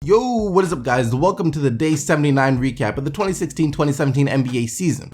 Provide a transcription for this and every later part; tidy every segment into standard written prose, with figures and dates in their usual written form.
Yo, what is up guys? Welcome to the day 79 recap of the 2016-2017 NBA season.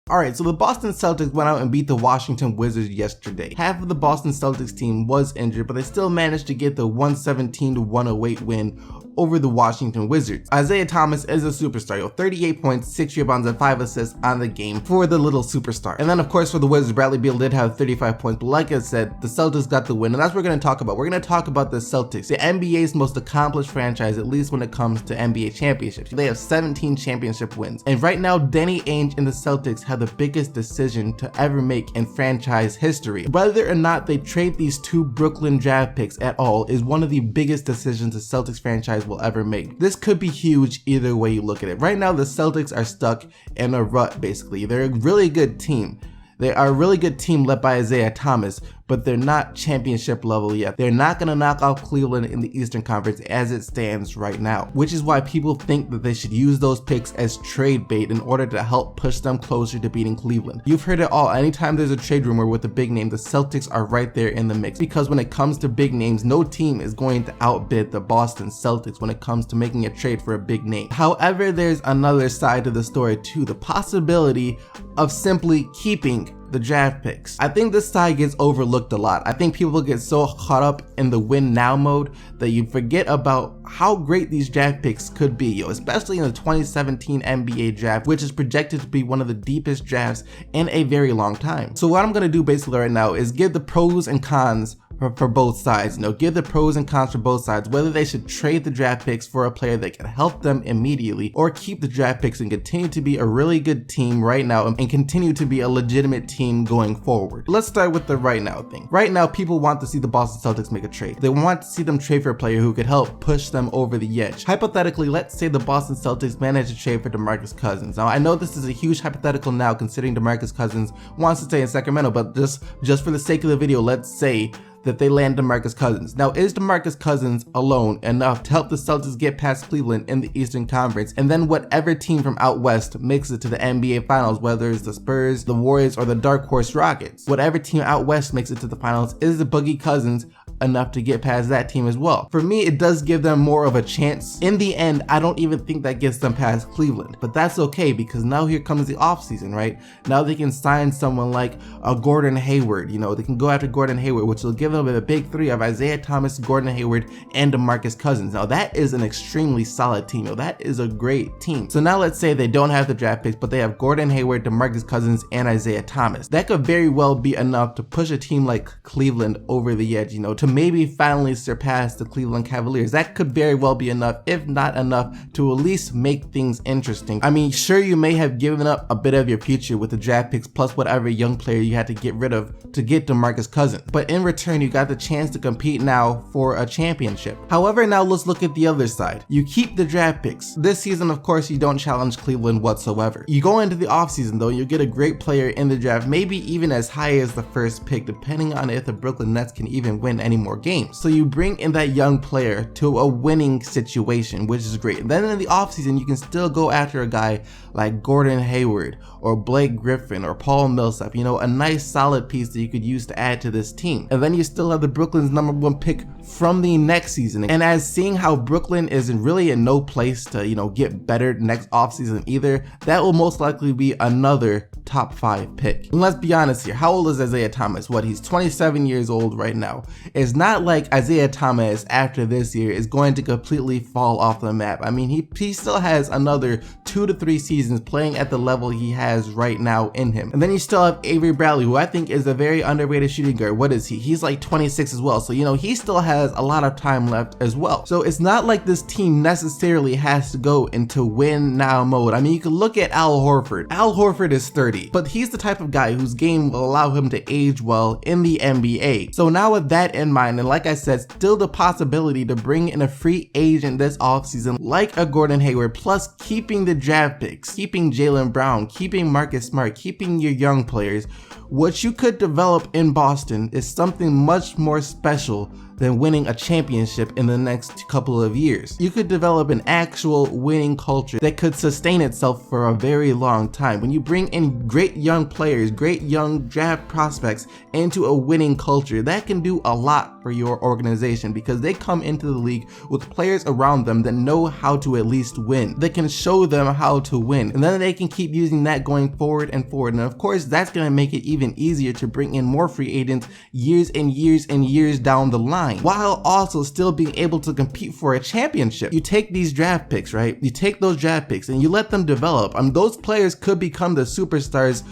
Alright, so the Boston Celtics went out and beat the Washington Wizards yesterday. Half of the Boston Celtics team was injured, but they still managed to get the 117-108 win over the Washington Wizards. Isaiah Thomas is a superstar, 38 points, 6 rebounds, and 5 assists on the game for the little superstar. And then of course for the Wizards, Bradley Beal did have 35 points, but like I said, the Celtics got the win, and that's what we're going to talk about. We're going to talk about the Celtics, the NBA's most accomplished franchise, at least when it comes to NBA championships. They have 17 championship wins, and right now Danny Ainge and the Celtics have the biggest decision to ever make in franchise history. Whether or not they trade these two Brooklyn draft picks at all is one of the biggest decisions the Celtics franchise will ever make. This could be huge either way you look at it. Right now the Celtics are stuck in a rut basically. They're a really good team. They are a really good team led by Isaiah Thomas, but they're not championship level yet. They're not going to knock off Cleveland in the Eastern Conference as it stands right now, which is why people think that they should use those picks as trade bait in order to help push them closer to beating Cleveland. You've heard it all. Anytime there's a trade rumor with a big name, the Celtics are right there in the mix, because when it comes to big names, no team is going to outbid the Boston Celtics when it comes to making a trade for a big name. However, there's another side to the story too, the possibility of simply keeping the draft picks. I think this side gets overlooked a lot. I think people get so caught up in the win now mode that you forget about how great these draft picks could be, especially in the 2017 NBA draft, which is projected to be one of the deepest drafts in a very long time. So what I'm going to do basically right now is give the pros and cons for both sides. Give the pros and cons for both sides, whether they should trade the draft picks for a player that can help them immediately, or keep the draft picks and continue to be a really good team right now and continue to be a legitimate team going forward. Let's start with the right now thing. Right now, people want to see the Boston Celtics make a trade. They want to see them trade for a player who could help push them over the edge. Hypothetically, let's say the Boston Celtics manage to trade for DeMarcus Cousins. Now, I know this is a huge hypothetical now, considering DeMarcus Cousins wants to stay in Sacramento, but just for the sake of the video, let's say that they land DeMarcus Cousins. Now, is DeMarcus Cousins alone enough to help the Celtics get past Cleveland in the Eastern Conference, and then whatever team from out west makes it to the NBA Finals, whether it's the Spurs, the Warriors, or the Dark Horse Rockets, whatever team out west makes it to the Finals, is the Boogie Cousins enough to get past that team as well? For me, it does give them more of a chance. In the end, I don't even think that gets them past Cleveland, but that's okay, because now here comes the offseason, right? Now they can sign someone like a Gordon Hayward. They can go after Gordon Hayward, which will give them a big three of Isaiah Thomas, Gordon Hayward, and DeMarcus Cousins. Now that is an extremely solid team. That is a great team. So now let's say they don't have the draft picks, but they have Gordon Hayward, DeMarcus Cousins, and Isaiah Thomas. That could very well be enough to push a team like Cleveland over the edge, to maybe finally surpass the Cleveland Cavaliers. That could very well be enough, if not enough, to at least make things interesting. I mean, sure, you may have given up a bit of your future with the draft picks plus whatever young player you had to get rid of to get DeMarcus Cousins, but in return, you got the chance to compete now for a championship. However, now let's look at the other side. You keep the draft picks. This season, of course, you don't challenge Cleveland whatsoever. You go into the offseason, though, you get a great player in the draft, maybe even as high as the first pick, depending on if the Brooklyn Nets can even win any more games. So you bring in that young player to a winning situation, which is great. And then in the offseason, you can still go after a guy like Gordon Hayward or Blake Griffin or Paul Millsap, a nice solid piece that you could use to add to this team. And then you still have the Brooklyn's #1 pick from the next season. And as seeing how Brooklyn is really in no place to, get better next offseason either, that will most likely be another top 5 pick. And let's be honest here, how old is Isaiah Thomas? He's 27 years old right now. It's not like Isaiah Thomas after this year is going to completely fall off the map. I mean, he still has another 2 to 3 seasons playing at the level he has right now in him. And then you still have Avery Bradley, who I think is a very underrated shooting guard. What is he? He's like 26 as well. So, he still has a lot of time left as well. So it's not like this team necessarily has to go into win now mode. I mean, you can look at Al Horford. Al Horford is 30, but he's the type of guy whose game will allow him to age well in the NBA. So now with that in mind, and like I said, still the possibility to bring in a free agent this offseason like a Gordon Hayward, plus keeping the draft picks, keeping Jaylen Brown, keeping Marcus Smart, keeping your young players, what you could develop in Boston is something much more special than winning a championship in the next couple of years. You could develop an actual winning culture that could sustain itself for a very long time. When you bring in great young players, great young draft prospects into a winning culture, that can do a lot for your organization because they come into the league with players around them that know how to at least win. They can show them how to win, and then they can keep using that going forward and forward. And of course, that's going to make it even easier to bring in more free agents years and years and years down the line, while also still being able to compete for a championship. You take these draft picks, right? You take those draft picks and you let them develop. Those players could become the superstars,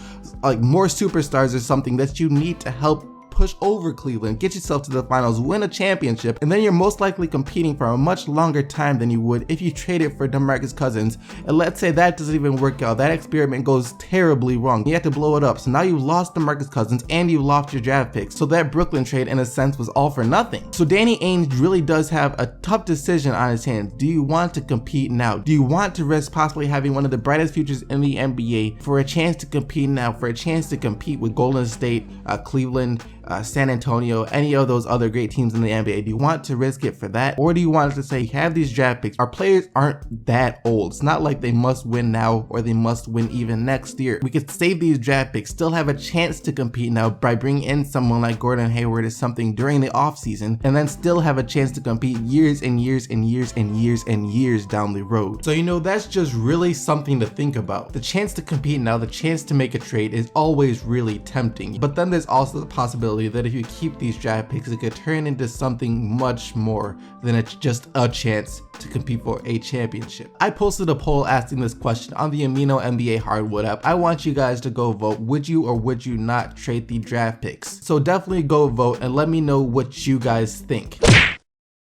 like more superstars or something that you need to help push over Cleveland, get yourself to the finals, win a championship, and then you're most likely competing for a much longer time than you would if you traded for DeMarcus Cousins. And let's say that doesn't even work out. That experiment goes terribly wrong. You have to blow it up. So now you've lost DeMarcus Cousins and you've lost your draft picks. So that Brooklyn trade, in a sense, was all for nothing. So Danny Ainge really does have a tough decision on his hands. Do you want to compete now? Do you want to risk possibly having one of the brightest futures in the NBA for a chance to compete now, for a chance to compete with Golden State, Cleveland, San Antonio, any of those other great teams in the NBA? Do you want to risk it for that? Or do you want to say, have these draft picks? Our players aren't that old. It's not like they must win now or they must win even next year. We could save these draft picks, still have a chance to compete now by bringing in someone like Gordon Hayward or something during the offseason, and then still have a chance to compete years and years and years and years and years down the road. So, that's just really something to think about. The chance to compete now, the chance to make a trade is always really tempting. But then there's also the possibility that if you keep these draft picks, it could turn into something much more than just a chance to compete for a championship. I posted a poll asking this question on the Amino NBA Hardwood app. I want you guys to go vote. Would you or would you not trade the draft picks? So definitely go vote and let me know what you guys think.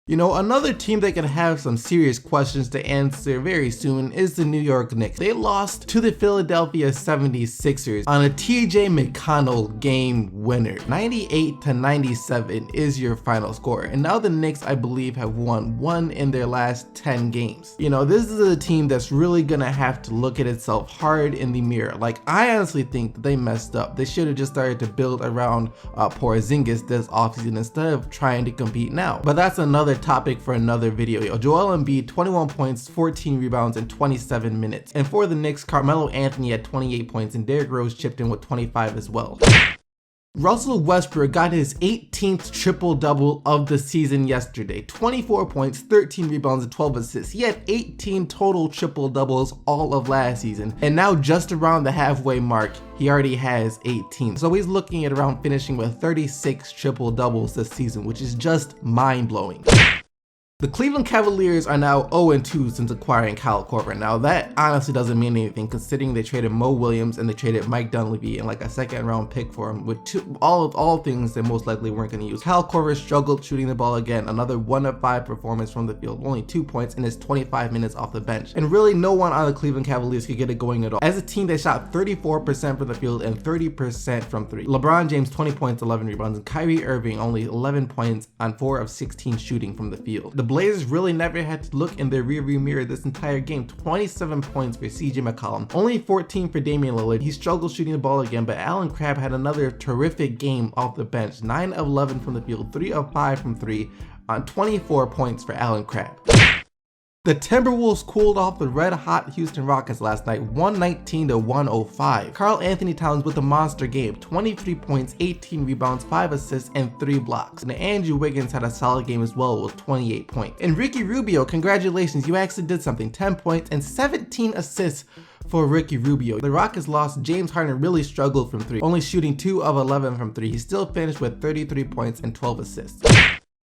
Another team that can have some serious questions to answer very soon is the New York Knicks. They lost to the Philadelphia 76ers on a TJ McConnell game winner. 98-97 is your final score. And now the Knicks, I believe, have won 1 in their last 10 games. This is a team that's really gonna have to look at itself hard in the mirror. Like, I honestly think that they messed up. They should have just started to build around Porzingis this offseason instead of trying to compete now. But that's another topic for another video. Joel Embiid, 21 points, 14 rebounds in 27 minutes. And for the Knicks, Carmelo Anthony had 28 points and Derrick Rose chipped in with 25 as well. Russell Westbrook got his 18th triple-double of the season yesterday. 24 points, 13 rebounds, and 12 assists. He had 18 total triple-doubles all of last season. And now just around the halfway mark, he already has 18. So he's looking at around finishing with 36 triple-doubles this season, which is just mind-blowing. The Cleveland Cavaliers are now 0-2 since acquiring Kyle Korver. Now that honestly doesn't mean anything considering they traded Mo Williams and they traded Mike Dunleavy and like a second round pick for him with all things they most likely weren't going to use. Kyle Korver struggled shooting the ball again, another 1 of 5 performance from the field, only 2 points in his 25 minutes off the bench. And really no one on the Cleveland Cavaliers could get it going at all. As a team, they shot 34% from the field and 30% from 3. LeBron James 20 points, 11 rebounds, and Kyrie Irving only 11 points on 4 of 16 shooting from the field. The Blazers really never had to look in their rearview mirror this entire game. 27 points for CJ McCollum, only 14 for Damian Lillard. He struggled shooting the ball again, but Allen Crabbe had another terrific game off the bench. 9 of 11 from the field, 3 of 5 from 3 on 24 points for Allen Crabbe. The Timberwolves cooled off the red-hot Houston Rockets last night, 119-105. Karl Anthony Towns with a monster game, 23 points, 18 rebounds, 5 assists, and 3 blocks. And Andrew Wiggins had a solid game as well with 28 points. And Ricky Rubio, congratulations, you actually did something, 10 points and 17 assists for Ricky Rubio. The Rockets lost. James Harden really struggled from 3, only shooting 2 of 11 from 3. He still finished with 33 points and 12 assists.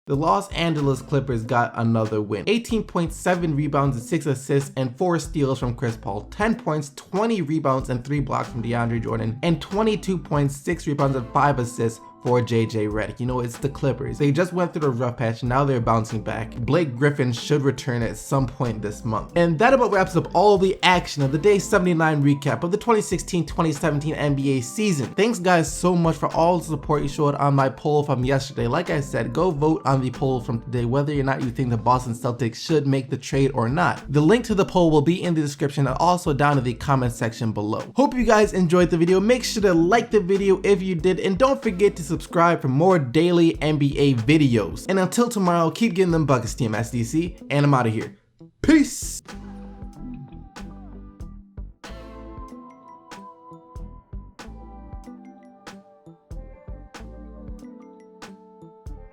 The Los Angeles Clippers got another win. 18.7 rebounds and 6 assists and 4 steals from Chris Paul. 10 points, 20 rebounds and 3 blocks from DeAndre Jordan. And 22 points, 6 rebounds and 5 assists for JJ Redick. It's the Clippers. They just went through the rough patch and now they're bouncing back. Blake Griffin should return at some point this month. And that about wraps up all the action of the Day 79 recap of the 2016-2017 NBA season. Thanks guys so much for all the support you showed on my poll from yesterday. Like I said, go vote on the poll from today whether or not you think the Boston Celtics should make the trade or not. The link to the poll will be in the description and also down in the comment section below. Hope you guys enjoyed the video. Make sure to like the video if you did, and don't forget to subscribe for more daily NBA videos. And until tomorrow, keep getting them buckets, Team SDC, and I'm out of here. Peace!